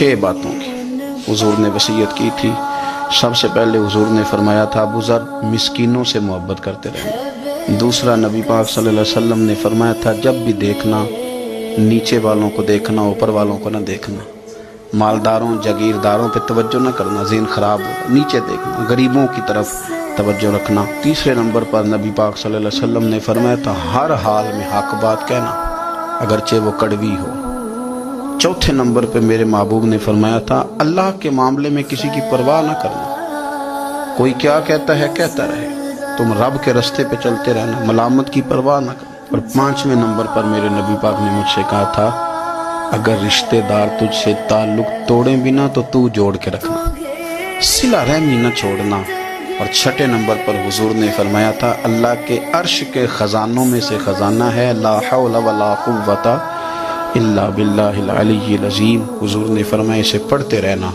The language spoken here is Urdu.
6 باتوں کی حضور نے وصیت کی تھی۔ سب سے پہلے حضور نے فرمایا تھا ابو ذر مسکینوں سے محبت کرتے رہنا۔ دوسرا نبی پاک صلی اللہ علیہ وسلم نے فرمایا تھا جب بھی دیکھنا نیچے والوں کو دیکھنا، اوپر والوں کو نہ دیکھنا، مالداروں جاگیرداروں پہ توجہ نہ کرنا، ذہن خراب ہوگا، نیچے دیکھنا، غریبوں کی طرف توجہ رکھنا۔ تیسرے نمبر پر نبی پاک صلی اللہ علیہ وسلم نے فرمایا تھا ہر حال میں حق بات کہنا اگرچہ وہ کڑوی ہو۔ چوتھے نمبر پہ میرے محبوب نے فرمایا تھا اللہ کے معاملے میں کسی کی پرواہ نہ کرنا، کوئی کیا کہتا ہے کہتا رہے، تم رب کے رستے پہ چلتے رہنا، ملامت کی پرواہ نہ کرنا۔ اور 5ویں نمبر پر میرے نبی پاک نے مجھ سے کہا تھا اگر رشتہ دار تجھ سے تعلق توڑیں بھی نہ تو جوڑ کے رکھنا، صلہ رحمی نہ چھوڑنا۔ اور 6 نمبر پر حضور نے فرمایا تھا اللہ کے عرش کے خزانوں میں سے خزانہ ہے لا حول ولا قوت الا باللہ العلی العظیم۔ حضور نے فرمایا اسے پڑھتے رہنا